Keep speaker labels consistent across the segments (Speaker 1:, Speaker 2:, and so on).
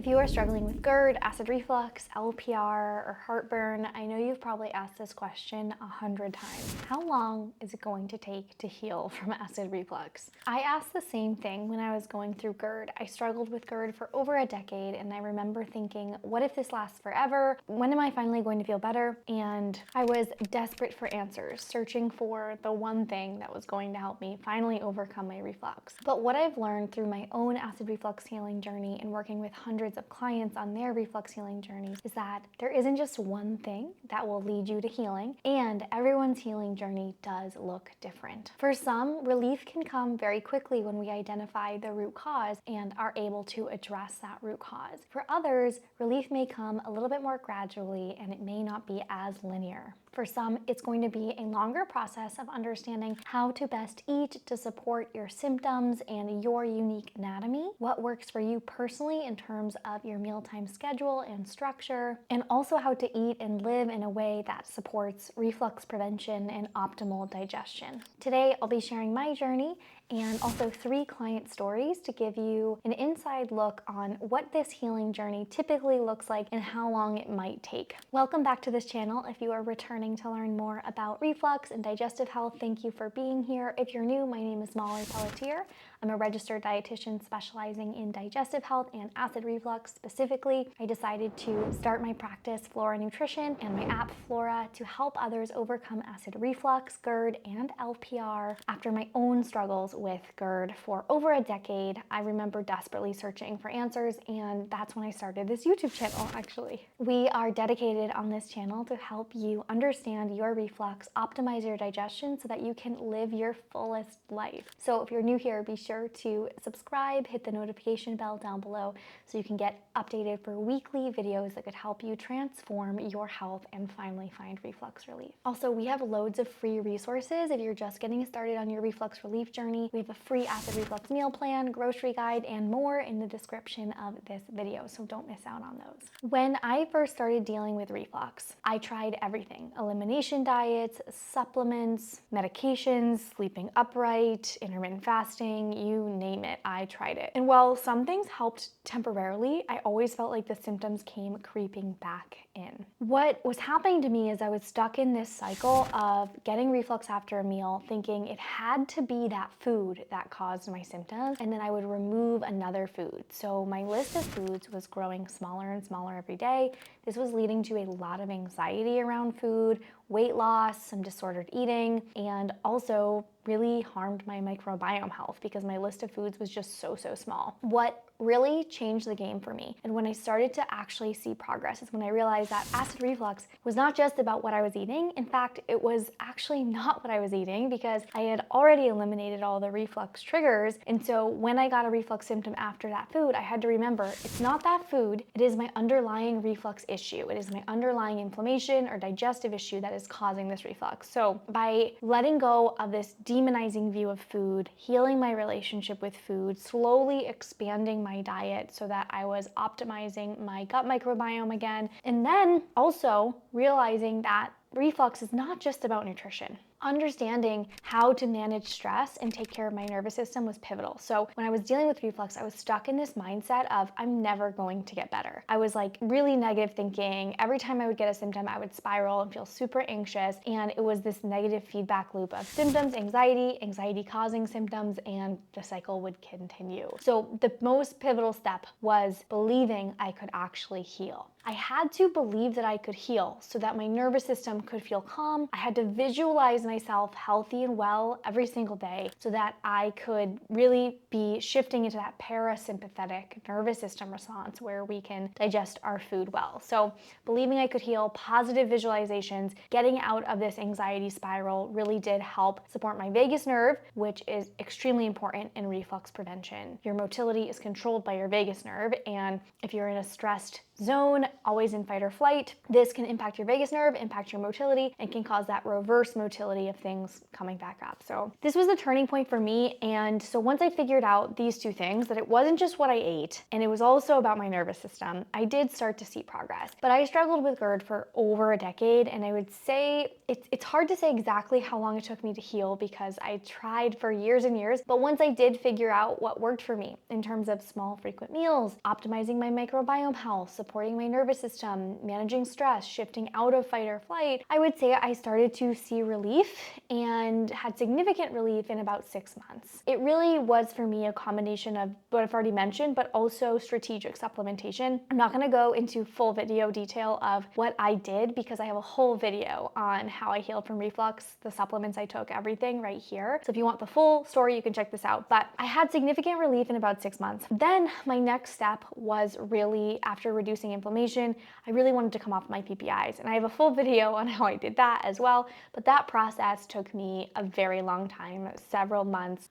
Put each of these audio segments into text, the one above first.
Speaker 1: If you are struggling with GERD, acid reflux, LPR, or heartburn, I know you've probably asked this question 100 times. How long is it going to take to heal from acid reflux? I asked the same thing when I was going through GERD. I struggled with GERD for over a decade, and I remember thinking, what if this lasts forever? When am I finally going to feel better? And I was desperate for answers, searching for the one thing that was going to help me finally overcome my reflux. But what I've learned through my own acid reflux healing journey and working with hundreds of clients on their reflux healing journeys is that there isn't just one thing that will lead you to healing, and everyone's healing journey does look different. For some, relief can come very quickly when we identify the root cause and are able to address that root cause. For others, relief may come a little bit more gradually and it may not be as linear. For some, it's going to be a longer process of understanding how to best eat to support your symptoms and your unique anatomy, what works for you personally in terms of your mealtime schedule and structure, and also how to eat and live in a way that supports reflux prevention and optimal digestion. Today, I'll be sharing my journey and also 3 client stories to give you an inside look on what this healing journey typically looks like and how long it might take. Welcome back to this channel. If you are returning to learn more about reflux and digestive health, thank you for being here. If you're new, my name is Pelletier. I'm a registered dietitian specializing in digestive health and acid reflux specifically. I decided to start my practice, Flora Nutrition, and my app, Flora, to help others overcome acid reflux, GERD, and LPR after my own struggles with GERD for over a decade. I remember desperately searching for answers, and that's when I started this YouTube channel, actually. We are dedicated on this channel to help you understand your reflux, optimize your digestion so that you can live your fullest life. So if you're new here, be sure to subscribe, hit the notification bell down below so you can get updated for weekly videos that could help you transform your health and finally find reflux relief. Also, we have loads of free resources if you're just getting started on your reflux relief journey. We have a free acid reflux meal plan, grocery guide, and more in the description of this video, so don't miss out on those. When I first started dealing with reflux, I tried everything: elimination diets, supplements, medications, sleeping upright, intermittent fasting, you name it, I tried it. And while some things helped temporarily, I always felt like the symptoms came creeping back in. What was happening to me is I was stuck in this cycle of getting reflux after a meal, thinking it had to be that food that caused my symptoms, and then I would remove another food. So my list of foods was growing smaller and smaller every day. This was leading to a lot of anxiety around food, weight loss, some disordered eating, and also really harmed my microbiome health because my list of foods was just so small. What really changed the game for me, and when I started to actually see progress, is when I realized that acid reflux was not just about what I was eating. In fact, it was actually not what I was eating because I had already eliminated all the reflux triggers. And so when I got a reflux symptom after that food, I had to remember it's not that food, it is my underlying reflux issue. It is my underlying inflammation or digestive issue that is causing this reflux. So by letting go of this demonizing view of food, healing my relationship with food, slowly expanding my diet so that I was optimizing my gut microbiome again, and then also realizing that reflux is not just about nutrition. Understanding how to manage stress and take care of my nervous system was pivotal. So when I was dealing with reflux, I was stuck in this mindset of I'm never going to get better. I was like really negative thinking. Every time I would get a symptom, I would spiral and feel super anxious. And it was this negative feedback loop of symptoms, anxiety causing symptoms, and the cycle would continue. So the most pivotal step was believing I could actually heal. I had to believe that I could heal so that my nervous system could feel calm. I had to visualize myself healthy and well every single day so that I could really be shifting into that parasympathetic nervous system response where we can digest our food well. So believing I could heal, positive visualizations, getting out of this anxiety spiral really did help support my vagus nerve, which is extremely important in reflux prevention. Your motility is controlled by your vagus nerve, and if you're in a stressed zone, always in fight or flight, this can impact your vagus nerve, impact your motility, and can cause that reverse motility possibility of things coming back up. So this was a turning point for me. And so once I figured out these two things, that it wasn't just what I ate, and it was also about my nervous system, I did start to see progress. But I struggled with GERD for over a decade, and I would say it's hard to say exactly how long it took me to heal because I tried for years and years. But once I did figure out what worked for me in terms of small, frequent meals, optimizing my microbiome health, supporting my nervous system, managing stress, shifting out of fight or flight, I would say I started to see relief and had significant relief in about 6 months. It really was for me a combination of what I've already mentioned, but also strategic supplementation. I'm not going to go into full video detail of what I did because I have a whole video on how I healed from reflux, the supplements I took, everything right here. So if you want the full story, you can check this out. But I had significant relief in about 6 months. Then my next step was really, after reducing inflammation, I really wanted to come off my PPIs. And I have a full video on how I did that as well. But that process took me a very long time, several months,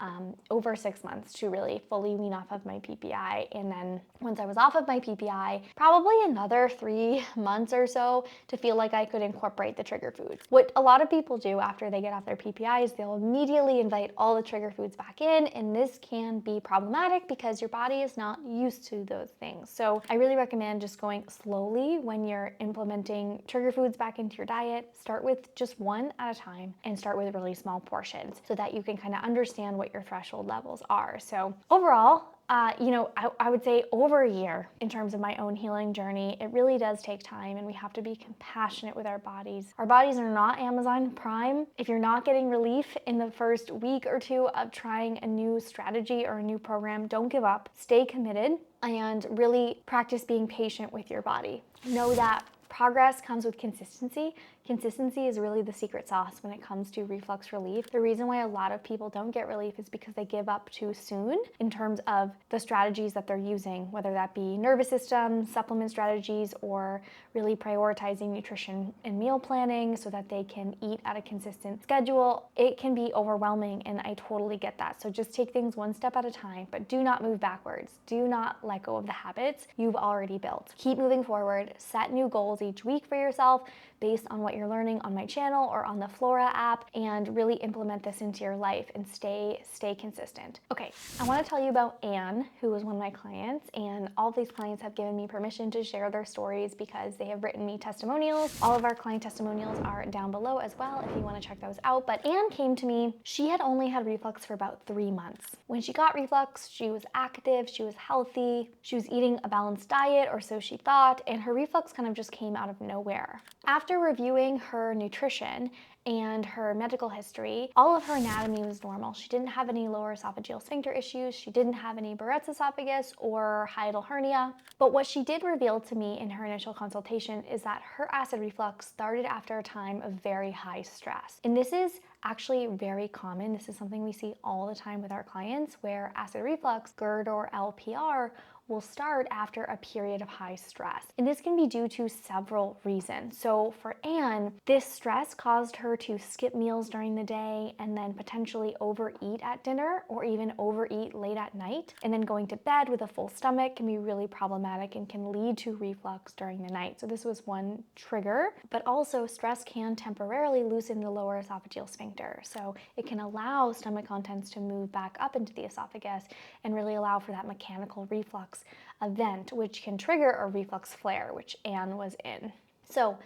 Speaker 1: over 6 months to really fully wean off of my PPI. And then once I was off of my PPI, probably another 3 months or so to feel like I could incorporate the trigger foods. What a lot of people do after they get off their PPI is they'll immediately invite all the trigger foods back in, and this can be problematic because your body is not used to those things. So I really recommend just going slowly when you're implementing trigger foods back into your diet. Start with just one at a time and start with really small portions so that you can kind of understand what your threshold levels are. So overall, I would say over a year in terms of my own healing journey. It really does take time, and we have to be compassionate with our bodies. Our bodies are not Amazon Prime. If you're not getting relief in the first week or two of trying a new strategy or a new program, don't give up. Stay committed and really practice being patient with your body. Know that progress comes with consistency. Consistency is really the secret sauce when it comes to reflux relief. The reason why a lot of people don't get relief is because they give up too soon in terms of the strategies that they're using, whether that be nervous system, supplement strategies, or really prioritizing nutrition and meal planning so that they can eat at a consistent schedule. It can be overwhelming, and I totally get that. So just take things one step at a time, but do not move backwards. Do not let go of the habits you've already built. Keep moving forward. Set new goals each week for yourself based on what you're learning on my channel or on the Flora app, and really implement this into your life and stay consistent. Okay, I want to tell you about Anne, who was one of my clients, and all of these clients have given me permission to share their stories because they have written me testimonials. All of our client testimonials are down below as well if you want to check those out. But Anne came to me. She had only had reflux for about 3 months. When she got reflux, she was active, she was healthy, she was eating a balanced diet, or so she thought, and her reflux kind of just came out of nowhere. After reviewing her nutrition and her medical history, all of her anatomy was normal. She didn't have any lower esophageal sphincter issues. She didn't have any Barrett's esophagus or hiatal hernia. But what she did reveal to me in her initial consultation is that her acid reflux started after a time of very high stress. And this is actually very common. This is something we see all the time with our clients, where acid reflux, GERD or LPR, will start after a period of high stress. And this can be due to several reasons. So for Anne, this stress caused her to skip meals during the day and then potentially overeat at dinner or even overeat late at night. And then going to bed with a full stomach can be really problematic and can lead to reflux during the night. So this was one trigger, but also stress can temporarily loosen the lower esophageal sphincter. So it can allow stomach contents to move back up into the esophagus and really allow for that mechanical reflux event, which can trigger a reflux flare, which Anne was in. So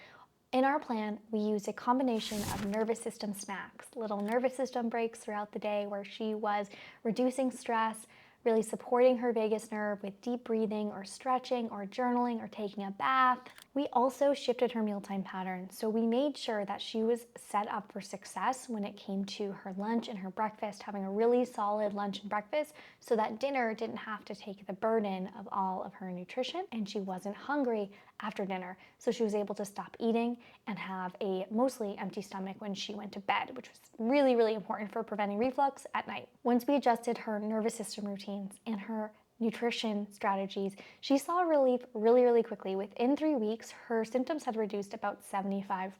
Speaker 1: in our plan, we used a combination of nervous system snacks, little nervous system breaks throughout the day where she was reducing stress, really supporting her vagus nerve with deep breathing or stretching or journaling or taking a bath. We also shifted her mealtime pattern, so we made sure that she was set up for success when it came to her lunch and her breakfast, having a really solid lunch and breakfast so that dinner didn't have to take the burden of all of her nutrition, and she wasn't hungry after dinner. So she was able to stop eating and have a mostly empty stomach when she went to bed, which was really, really important for preventing reflux at night. Once we adjusted her nervous system routines and her nutrition strategies, she saw relief really quickly. Within 3 weeks, her symptoms had reduced about 75%.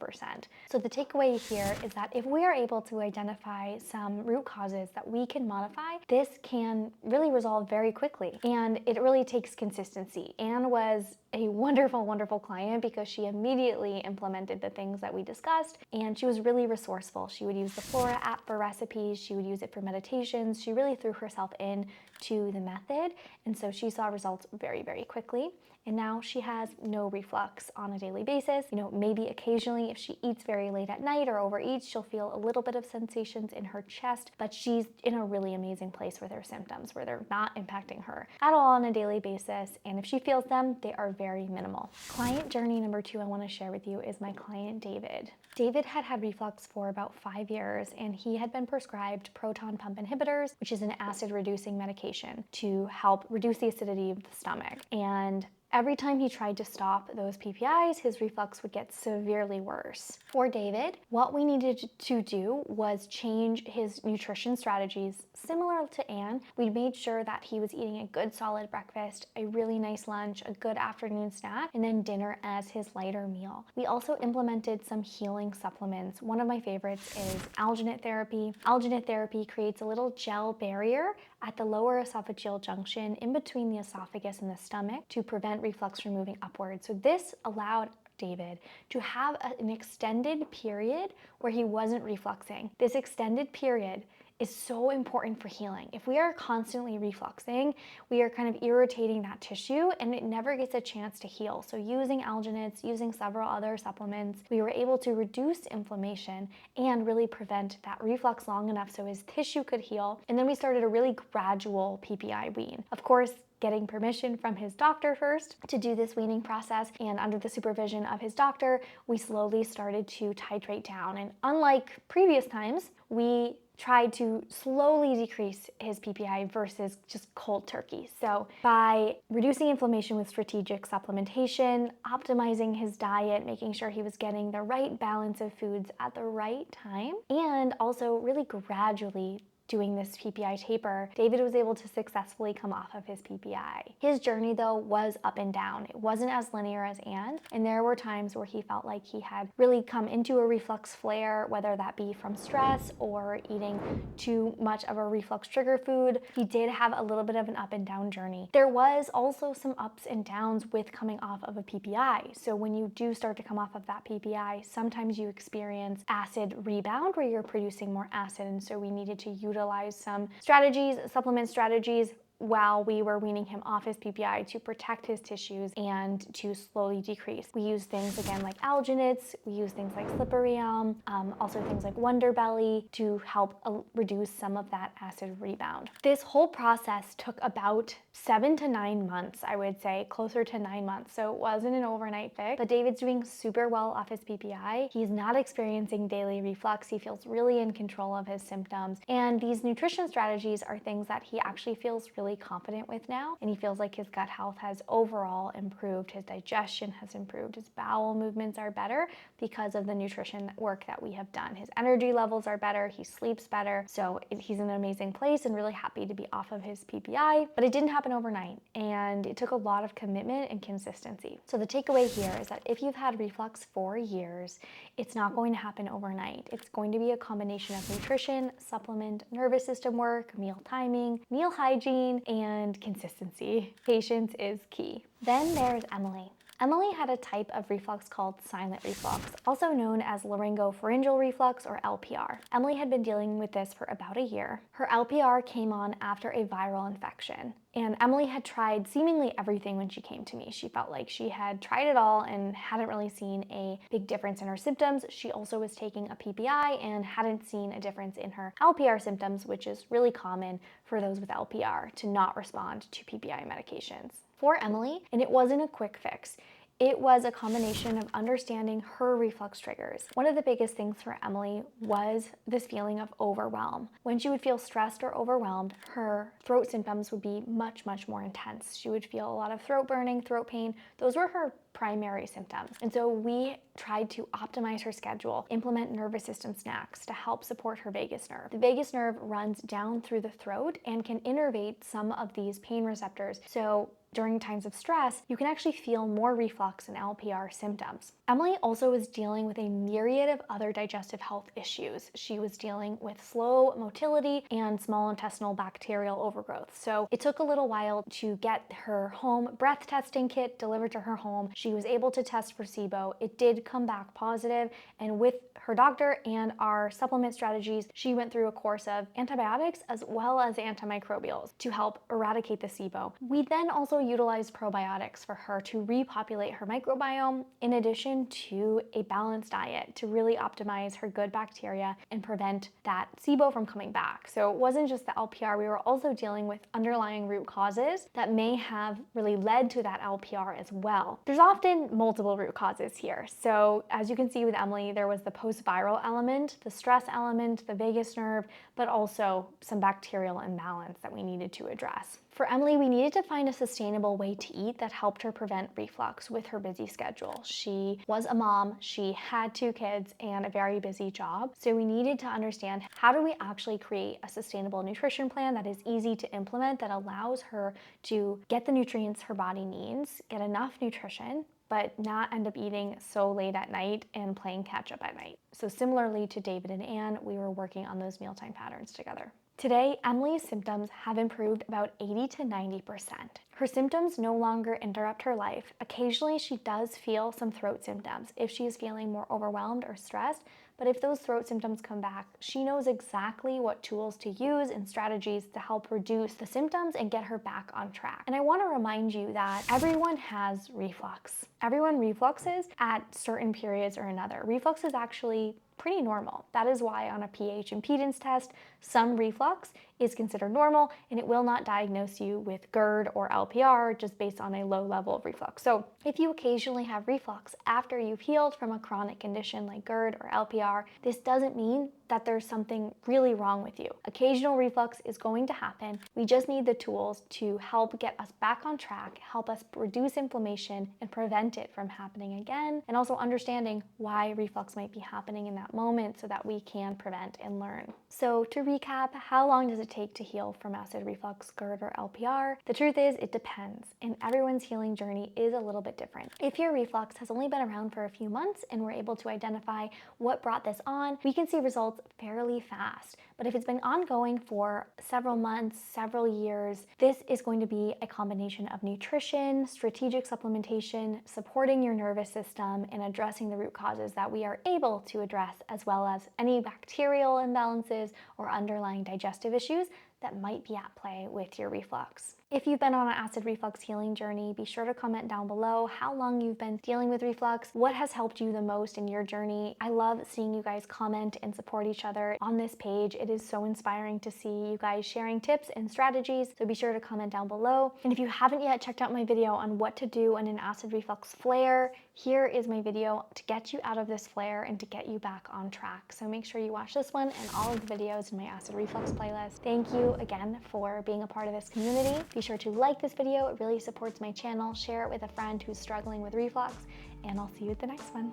Speaker 1: So the takeaway here is that if we are able to identify some root causes that we can modify, this can really resolve very quickly. And it really takes consistency. Anne was a wonderful client because she immediately implemented the things that we discussed, and she was really resourceful. She would use the Flora app for recipes, she would use it for meditations. She really threw herself in to the method, and so she saw results very quickly. And now she has no reflux on a daily basis. You know, maybe occasionally if she eats very late at night or overeats, she'll feel a little bit of sensations in her chest, but she's in a really amazing place with her symptoms where they're not impacting her at all on a daily basis. And if she feels them, they are very minimal. Client journey number 2 I want to share with you is my client David. David had had reflux for about 5 years, and he had been prescribed proton pump inhibitors, which is an acid reducing medication to help reduce the acidity of the stomach. And every time he tried to stop those PPIs, his reflux would get severely worse. For David, what we needed to do was change his nutrition strategies. Similar to Anne, we made sure that he was eating a good solid breakfast, a really nice lunch, a good afternoon snack, and then dinner as his lighter meal. We also implemented some healing supplements. One of my favorites is alginate therapy. Alginate therapy creates a little gel barrier at the lower esophageal junction in between the esophagus and the stomach to prevent reflux from moving upwards. So this allowed David to have an extended period where he wasn't refluxing. This extended period is so important for healing. If we are constantly refluxing, we are kind of irritating that tissue and it never gets a chance to heal. So using alginates, using several other supplements, we were able to reduce inflammation and really prevent that reflux long enough so his tissue could heal. And then we started a really gradual PPI wean. Of course, getting permission from his doctor first to do this weaning process, and under the supervision of his doctor, we slowly started to titrate down. And unlike previous times, we tried to slowly decrease his PPI versus just cold turkey. So by reducing inflammation with strategic supplementation, optimizing his diet, making sure he was getting the right balance of foods at the right time, and also really gradually doing this PPI taper, David was able to successfully come off of his PPI. His journey though was up and down. It wasn't as linear as Anne, and there were times where he felt like he had really come into a reflux flare, whether that be from stress or eating too much of a reflux trigger food. He did have a little bit of an up and down journey. There was also some ups and downs with coming off of a PPI. So when you do start to come off of that PPI, sometimes you experience acid rebound where you're producing more acid, and so we needed to utilize some strategies, supplement strategies, while we were weaning him off his PPI to protect his tissues and to slowly decrease. We use things again like alginates, we use things like slippery elm, also things like Wonder Belly to help reduce some of that acid rebound. This whole process took about 7 to 9 months, I would say, closer to 9 months. So it wasn't an overnight fix, but David's doing super well off his PPI. He's not experiencing daily reflux. He feels really in control of his symptoms. And these nutrition strategies are things that he actually feels really confident with now, and he feels like his gut health has overall improved, his digestion has improved, his bowel movements are better because of the nutrition work that we have done. His energy levels are better, he sleeps better, so he's in an amazing place and really happy to be off of his PPI. But it didn't happen overnight, and it took a lot of commitment and consistency. So the takeaway here is that if you've had reflux for years, it's not going to happen overnight. It's going to be a combination of nutrition, supplement, nervous system work, meal timing, meal hygiene, and consistency. Patience is key. Then there's Emily. Emily had a type of reflux called silent reflux, also known as laryngopharyngeal reflux or LPR. Emily had been dealing with this for about a year. Her LPR came on after a viral infection, and Emily had tried seemingly everything when she came to me. She felt like she had tried it all and hadn't really seen a big difference in her symptoms. She also was taking a PPI and hadn't seen a difference in her LPR symptoms, which is really common for those with LPR to not respond to PPI medications. For Emily, and it wasn't a quick fix, It was a combination of understanding her reflux triggers. One of the biggest things for Emily was this feeling of overwhelm. When she would feel stressed or overwhelmed, her throat symptoms would be much, much more intense. She would feel a lot of throat burning, throat pain. Those were her primary symptoms. And so we tried to optimize her schedule, implement nervous system snacks to help support her vagus nerve. The vagus nerve runs down through the throat and can innervate some of these pain receptors. So during times of stress, you can actually feel more reflux and LPR symptoms. Emily also was dealing with a myriad of other digestive health issues. She was dealing with slow motility and small intestinal bacterial overgrowth. So it took a little while to get her home breath testing kit delivered to her home. She was able to test for SIBO. It did come back positive, and with her doctor and our supplement strategies, she went through a course of antibiotics as well as antimicrobials to help eradicate the SIBO. We then also utilized probiotics for her to repopulate her microbiome, in addition to a balanced diet to really optimize her good bacteria and prevent that SIBO from coming back. So it wasn't just the LPR, we were also dealing with underlying root causes that may have really led to that LPR as well. There's often multiple root causes here. So as you can see with Emily, there was the post-viral element, the stress element, the vagus nerve, but also some bacterial imbalance that we needed to address. For Emily, we needed to find a sustainable way to eat that helped her prevent reflux with her busy schedule. She was a mom, she had 2 kids and a very busy job. So we needed to understand, how do we actually create a sustainable nutrition plan that is easy to implement, that allows her to get the nutrients her body needs, get enough nutrition, but not end up eating so late at night and playing catch up at night. So similarly to David and Anne, we were working on those mealtime patterns together. Today, Emily's symptoms have improved about 80 to 90%. Her symptoms no longer interrupt her life. Occasionally, she does feel some throat symptoms if she is feeling more overwhelmed or stressed, but if those throat symptoms come back, she knows exactly what tools to use and strategies to help reduce the symptoms and get her back on track. And I want to remind you that everyone has reflux. Everyone refluxes at certain periods or another. Reflux is actually pretty normal. That is why on a pH impedance test, some reflux is considered normal, and it will not diagnose you with GERD or LPR just based on a low level of reflux. So if you occasionally have reflux after you've healed from a chronic condition like GERD or LPR, this doesn't mean that there's something really wrong with you. Occasional reflux is going to happen. We just need the tools to help get us back on track, help us reduce inflammation and prevent it from happening again, and also understanding why reflux might be happening in that moment so that we can prevent and learn. So to recap, how long does it take to heal from acid reflux, GERD, or LPR? The truth is, it depends, and everyone's healing journey is a little bit different. If your reflux has only been around for a few months and we're able to identify what brought this on, we can see results fairly fast. But if it's been ongoing for several months, several years, this is going to be a combination of nutrition, strategic supplementation, supporting your nervous system, and addressing the root causes that we are able to address, as well as any bacterial imbalances or underlying digestive issues that might be at play with your reflux. If you've been on an acid reflux healing journey, be sure to comment down below how long you've been dealing with reflux, what has helped you the most in your journey. I love seeing you guys comment and support each other on this page. It is so inspiring to see you guys sharing tips and strategies, so be sure to comment down below. And if you haven't yet checked out my video on what to do in an acid reflux flare, here is my video to get you out of this flare and to get you back on track. So make sure you watch this one and all of the videos in my acid reflux playlist. Thank you again for being a part of this community. Be sure to like this video, it really supports my channel. Share it with a friend who's struggling with reflux, and I'll see you at the next one.